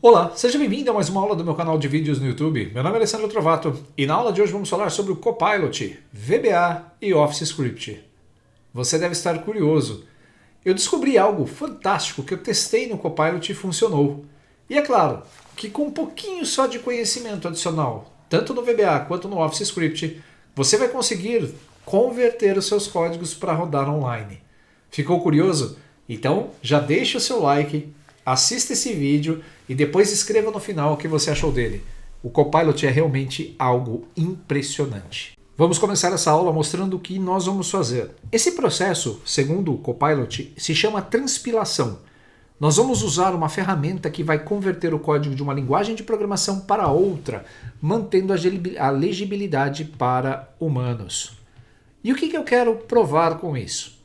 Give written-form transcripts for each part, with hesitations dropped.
Olá, seja bem-vindo a mais uma aula do meu canal de vídeos no YouTube. Meu nome é Alessandro Trovato e na aula de hoje vamos falar sobre o Copilot, VBA e Office Script. Você deve estar curioso. Eu descobri algo fantástico que eu testei no Copilot e funcionou. E é claro que com um pouquinho só de conhecimento adicional, tanto no VBA quanto no Office Script, você vai conseguir converter os seus códigos para rodar online. Ficou curioso? Então já deixa o seu like, assista esse vídeo e depois escreva no final o que você achou dele. O Copilot é realmente algo impressionante. Vamos começar essa aula mostrando o que nós vamos fazer. Esse processo, segundo o Copilot, se chama transpilação. Nós vamos usar uma ferramenta que vai converter o código de uma linguagem de programação para outra, mantendo a legibilidade para humanos. E o que eu quero provar com isso?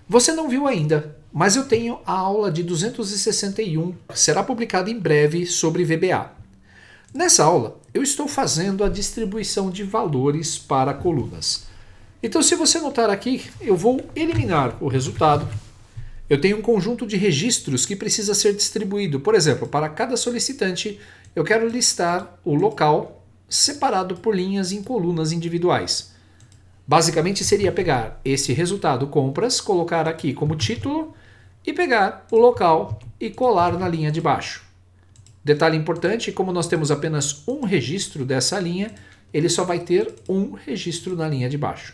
Você não viu ainda, mas eu tenho a aula de 261, que será publicada em breve, sobre VBA. Nessa aula, eu estou fazendo a distribuição de valores para colunas. Então, se você notar aqui, eu vou eliminar o resultado. Eu tenho um conjunto de registros que precisa ser distribuído. Por exemplo, para cada solicitante, eu quero listar o local separado por linhas em colunas individuais. Basicamente seria pegar esse resultado compras, colocar aqui como título e pegar o local e colar na linha de baixo. Detalhe importante, como nós temos apenas um registro dessa linha, ele só vai ter um registro na linha de baixo.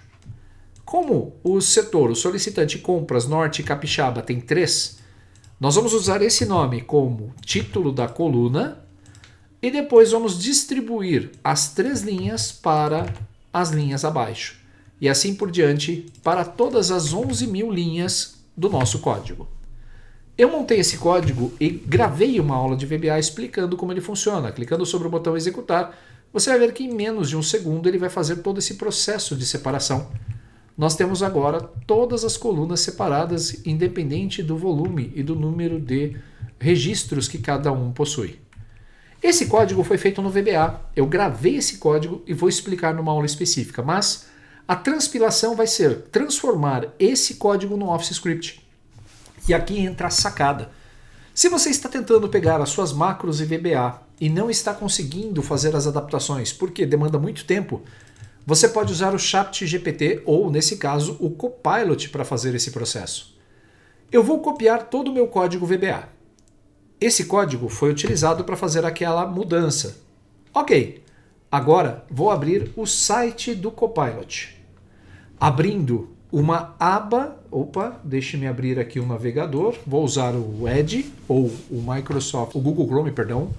Como o setor, o solicitante compras Norte Capixaba tem 3, nós vamos usar esse nome como título da coluna e depois vamos distribuir as 3 linhas para as linhas abaixo. E assim por diante para todas as 11.000 linhas do nosso código. Eu montei esse código e gravei uma aula de VBA explicando como ele funciona. Clicando sobre o botão executar, você vai ver que em menos de um segundo ele vai fazer todo esse processo de separação. Nós temos agora todas as colunas separadas, independente do volume e do número de registros que cada um possui. Esse código foi feito no VBA. Eu gravei esse código e vou explicar numa aula específica, mas a transpilação vai ser transformar esse código no Office Script. E aqui entra a sacada. Se você está tentando pegar as suas macros e VBA e não está conseguindo fazer as adaptações porque demanda muito tempo, você pode usar o ChatGPT ou, nesse caso, o Copilot para fazer esse processo. Eu vou copiar todo o meu código VBA. Esse código foi utilizado para fazer aquela mudança. Ok. Agora vou abrir o site do Copilot. Abrindo uma aba, deixe-me abrir aqui um navegador, vou usar o Edge ou o Google Chrome, perdão,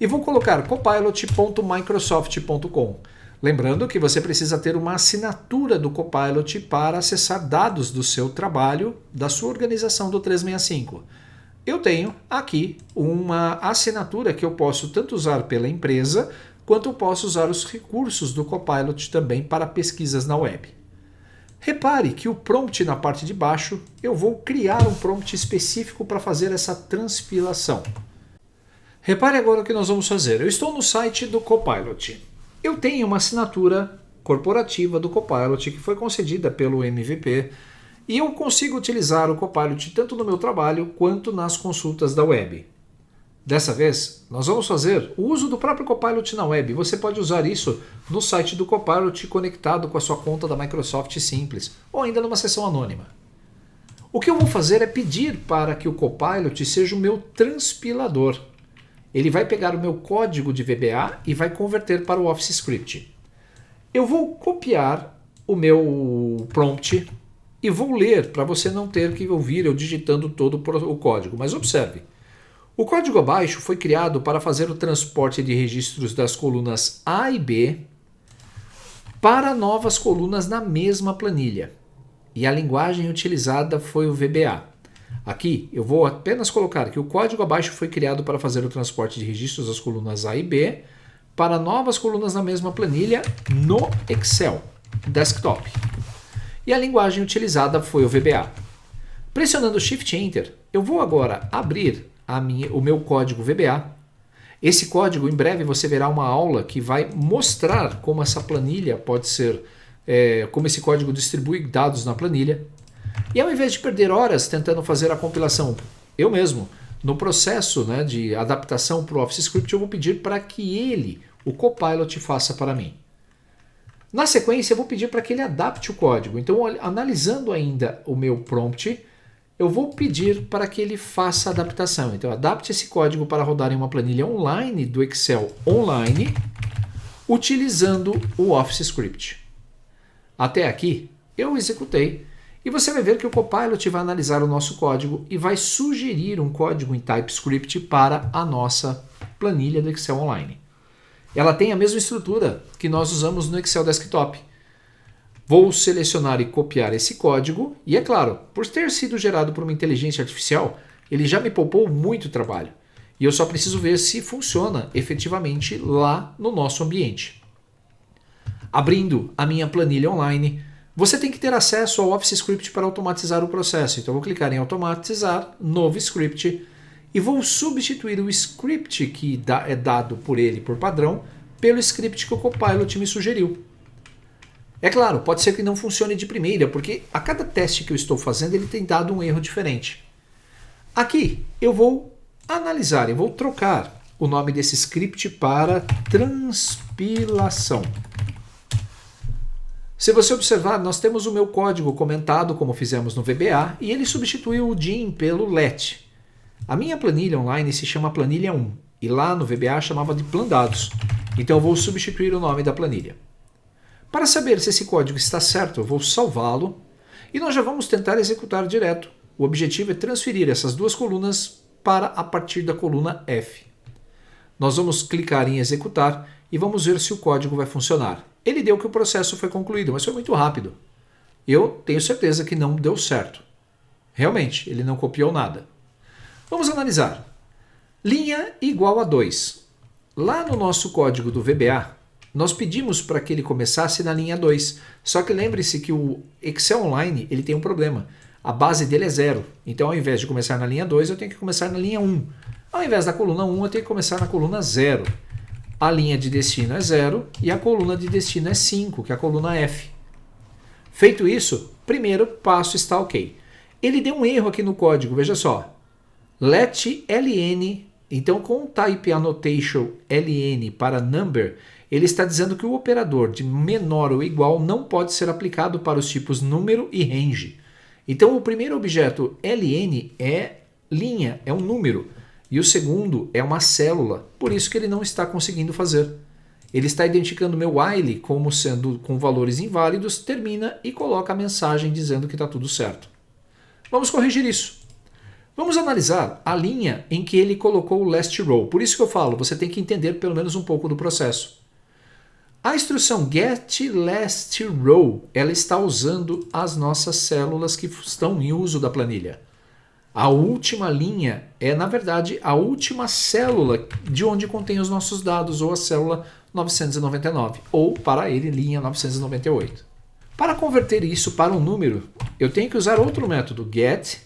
e vou colocar copilot.microsoft.com. Lembrando que você precisa ter uma assinatura do Copilot para acessar dados do seu trabalho, da sua organização do 365. Eu tenho aqui uma assinatura que eu posso tanto usar pela empresa, quanto eu posso usar os recursos do Copilot também para pesquisas na web. Repare que o prompt na parte de baixo, eu vou criar um prompt específico para fazer essa transpilação. Repare agora o que nós vamos fazer. Eu estou no site do Copilot. Eu tenho uma assinatura corporativa do Copilot que foi concedida pelo MVP e eu consigo utilizar o Copilot tanto no meu trabalho quanto nas consultas da web. Dessa vez, nós vamos fazer o uso do próprio Copilot na web. Você pode usar isso no site do Copilot conectado com a sua conta da Microsoft simples, ou ainda numa sessão anônima. O que eu vou fazer é pedir para que o Copilot seja o meu transpilador. Ele vai pegar o meu código de VBA e vai converter para o Office Script. Eu vou copiar o meu prompt e vou ler para você não ter que ouvir eu digitando todo o código. Mas observe. O código abaixo foi criado para fazer o transporte de registros das colunas A e B para novas colunas na mesma planilha. E a linguagem utilizada foi o VBA. Aqui eu vou apenas colocar que o código abaixo foi criado para fazer o transporte de registros das colunas A e B para novas colunas na mesma planilha no Excel Desktop. E a linguagem utilizada foi o VBA. Pressionando Shift Enter, eu vou agora abrir o meu código VBA. Esse código, em breve você verá uma aula que vai mostrar como essa planilha pode ser, como esse código distribui dados na planilha. E ao invés de perder horas tentando fazer a compilação eu mesmo, No processo, né, de adaptação para o Office Script, eu vou pedir para que ele, o Copilot, faça para mim. Na sequência, eu vou pedir para que ele adapte o código. Então, analisando ainda o meu prompt, eu vou pedir para que ele faça a adaptação. Então, adapte esse código para rodar em uma planilha online do Excel online, utilizando o Office Script. Até aqui, eu executei. E você vai ver que o Copilot vai analisar o nosso código e vai sugerir um código em TypeScript para a nossa planilha do Excel online. Ela tem a mesma estrutura que nós usamos no Excel Desktop. Vou selecionar e copiar esse código e, é claro, por ter sido gerado por uma inteligência artificial, ele já me poupou muito trabalho. E eu só preciso ver se funciona efetivamente lá no nosso ambiente. Abrindo a minha planilha online, você tem que ter acesso ao Office Script para automatizar o processo. Então eu vou clicar em automatizar, novo script, e vou substituir o script que é dado por ele por padrão pelo script que o Copilot me sugeriu. É claro, pode ser que não funcione de primeira, porque a cada teste que eu estou fazendo ele tem dado um erro diferente. Aqui eu vou analisar e vou trocar o nome desse script para transpilação. Se você observar, nós temos o meu código comentado, como fizemos no VBA, e ele substituiu o DIN pelo LET. A minha planilha online se chama planilha 1, e lá no VBA chamava de plan dados. Então eu vou substituir o nome da planilha. Para saber se esse código está certo, eu vou salvá-lo, e nós já vamos tentar executar direto. O objetivo é transferir essas duas colunas para a partir da coluna F. Nós vamos clicar em executar e vamos ver se o código vai funcionar. Ele deu que o processo foi concluído, mas foi muito rápido. Eu tenho certeza que não deu certo. Realmente, ele não copiou nada. Vamos analisar. Linha igual a 2. Lá no nosso código do VBA, nós pedimos para que ele começasse na linha 2. Só que lembre-se que o Excel Online ele tem um problema. A base dele é 0. Então, ao invés de começar na linha 2, eu tenho que começar na linha 1. Ao invés da coluna 1, eu tenho que começar na coluna 0. A linha de destino é 0 e a coluna de destino é 5, que é a coluna F. Feito isso, primeiro passo está ok. Ele deu um erro aqui no código, veja só. Let ln, então com o type annotation ln para number, ele está dizendo que o operador de menor ou igual não pode ser aplicado para os tipos número e range. Então o primeiro objeto ln é linha, é um número. E o segundo é uma célula, por isso que ele não está conseguindo fazer. Ele está identificando meu while como sendo com valores inválidos, termina e coloca a mensagem dizendo que está tudo certo. Vamos corrigir isso. Vamos analisar a linha em que ele colocou o last row. Por isso que eu falo, você tem que entender pelo menos um pouco do processo. A instrução get last row, ela está usando as nossas células que estão em uso da planilha. A última linha é, na verdade, a última célula de onde contém os nossos dados, ou a célula 999, ou para ele, linha 998. Para converter isso para um número, eu tenho que usar outro método, get.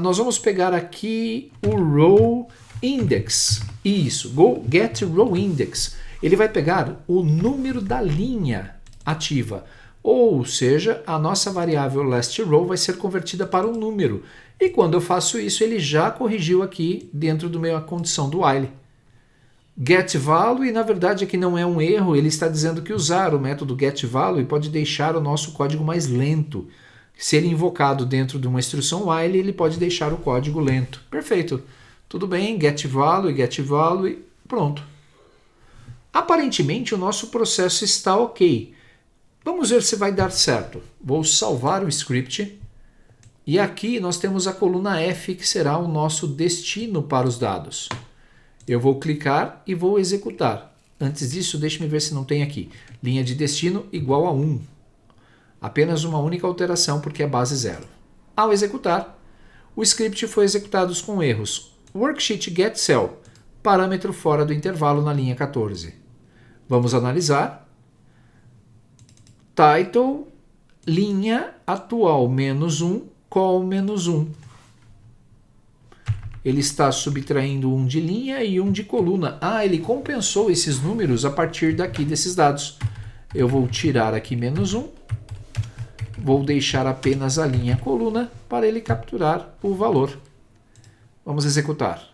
Nós vamos pegar aqui o row index. Isso, get row index. Ele vai pegar o número da linha ativa. Ou seja, a nossa variável last row vai ser convertida para um número. E quando eu faço isso, ele já corrigiu aqui dentro da minha condição do while. GetValue, na verdade, aqui não é um erro, ele está dizendo que usar o método getValue pode deixar o nosso código mais lento. Se ele invocado dentro de uma instrução while, ele pode deixar o código lento. Perfeito. Tudo bem, getValue, pronto. Aparentemente, o nosso processo está ok. Vamos ver se vai dar certo. Vou salvar o script. E aqui nós temos a coluna F, que será o nosso destino para os dados. Eu vou clicar e vou executar. Antes disso, deixe-me ver se não tem aqui. Linha de destino igual a 1. Apenas uma única alteração, porque é base 0. Ao executar, o script foi executado com erros. Worksheet getCell, parâmetro fora do intervalo na linha 14. Vamos analisar. Title, linha atual -1, call -1. Ele está subtraindo um de linha e um de coluna. Ele compensou esses números a partir daqui desses dados. Eu vou tirar aqui -1. Vou deixar apenas a linha coluna para ele capturar o valor. Vamos executar.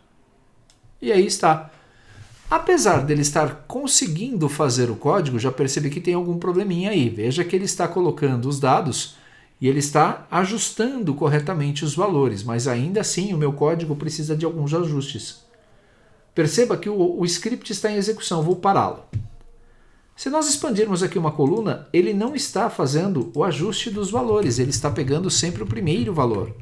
E aí está. Apesar dele estar conseguindo fazer o código, já percebi que tem algum probleminha aí. Veja que ele está colocando os dados e ele está ajustando corretamente os valores, mas ainda assim o meu código precisa de alguns ajustes. Perceba que o script está em execução, vou pará-lo. Se nós expandirmos aqui uma coluna, ele não está fazendo o ajuste dos valores, ele está pegando sempre o primeiro valor.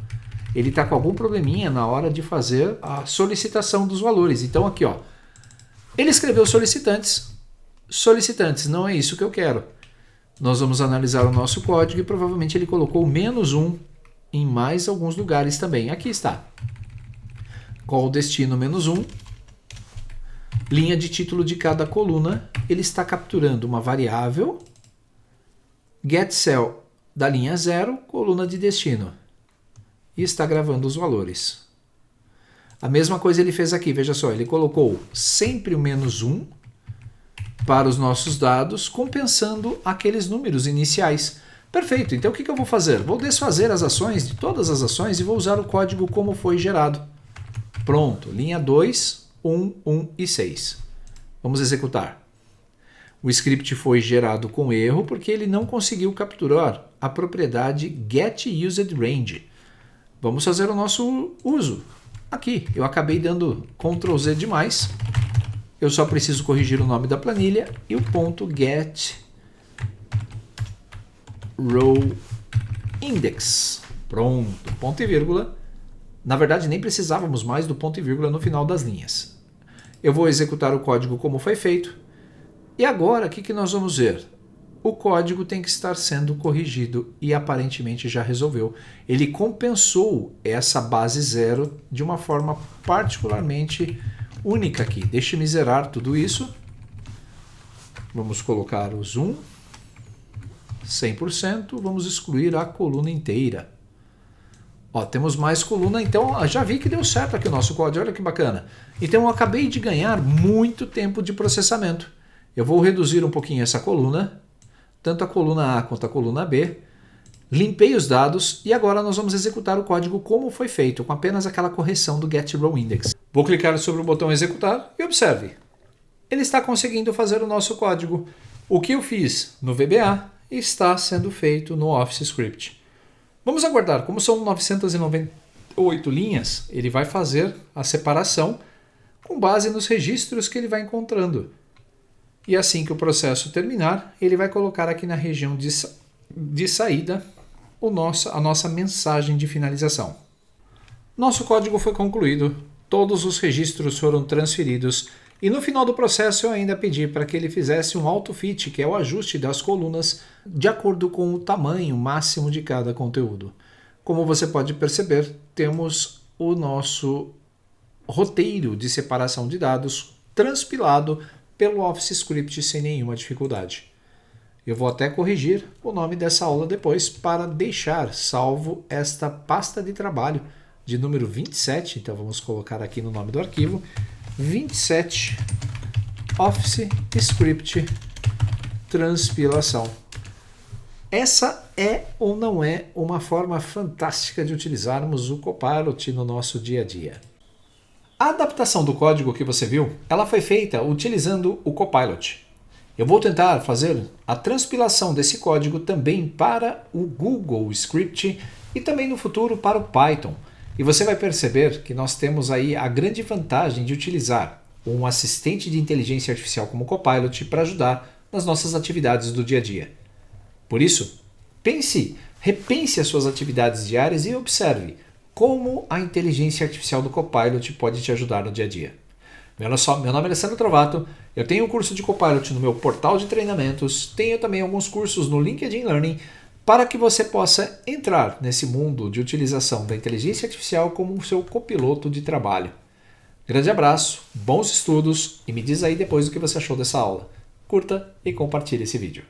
Ele está com algum probleminha na hora de fazer a solicitação dos valores. Então aqui, ó, ele escreveu solicitantes, solicitantes, não é isso que eu quero. Nós vamos analisar o nosso código e provavelmente ele colocou -1 em mais alguns lugares também. Aqui está. Qual o destino -1? Linha de título de cada coluna, ele está capturando uma variável getCell da linha 0, coluna de destino. E está gravando os valores. A mesma coisa ele fez aqui, veja só, ele colocou sempre o -1 para os nossos dados, compensando aqueles números iniciais. Perfeito, então o que eu vou fazer? Vou desfazer as ações de todas as ações e vou usar o código como foi gerado. Pronto, linha 2, 1, 1 e 6. Vamos executar. O script foi gerado com erro porque ele não conseguiu capturar a propriedade getUsedRange. Vamos fazer o nosso uso. Aqui, eu acabei dando Ctrl Z demais. Eu só preciso corrigir o nome da planilha e o ponto getRowIndex. Pronto, ponto e vírgula. Na verdade, nem precisávamos mais do ponto e vírgula no final das linhas. Eu vou executar o código como foi feito. E agora, o que nós vamos ver? O código tem que estar sendo corrigido e aparentemente já resolveu. Ele compensou essa base 0 de uma forma particularmente única aqui. Deixe-me zerar tudo isso. Vamos colocar o zoom 100%. Vamos excluir a coluna inteira. Ó, temos mais coluna, então já vi que deu certo aqui o nosso código, olha que bacana. Então eu acabei de ganhar muito tempo de processamento. Eu vou reduzir um pouquinho essa coluna, tanto a coluna A quanto a coluna B. Limpei os dados e agora nós vamos executar o código como foi feito, com apenas aquela correção do getRowIndex. Vou clicar sobre o botão executar e observe. Ele está conseguindo fazer o nosso código. O que eu fiz no VBA está sendo feito no Office Script. Vamos aguardar, como são 998 linhas, ele vai fazer a separação com base nos registros que ele vai encontrando. E assim que o processo terminar, ele vai colocar aqui na região de saída a nossa mensagem de finalização. Nosso código foi concluído, todos os registros foram transferidos e no final do processo eu ainda pedi para que ele fizesse um AutoFit, que é o ajuste das colunas de acordo com o tamanho máximo de cada conteúdo. Como você pode perceber, temos o nosso roteiro de separação de dados transpilado pelo Office Script sem nenhuma dificuldade. Eu vou até corrigir o nome dessa aula depois para deixar salvo esta pasta de trabalho de número 27, então vamos colocar aqui no nome do arquivo, 27 Office Script transpilação. Essa é ou não é uma forma fantástica de utilizarmos o Copilot no nosso dia a dia. A adaptação do código que você viu, ela foi feita utilizando o Copilot. Eu vou tentar fazer a transpilação desse código também para o Google Script e também no futuro para o Python. E você vai perceber que nós temos aí a grande vantagem de utilizar um assistente de inteligência artificial como o Copilot para ajudar nas nossas atividades do dia a dia. Por isso, repense as suas atividades diárias e observe como a inteligência artificial do Copilot pode te ajudar no dia a dia. Meu nome é Alessandro Trovato, eu tenho um curso de Copilot no meu portal de treinamentos, tenho também alguns cursos no LinkedIn Learning para que você possa entrar nesse mundo de utilização da inteligência artificial como o seu copiloto de trabalho. Grande abraço, bons estudos e me diz aí depois o que você achou dessa aula. Curta e compartilhe esse vídeo.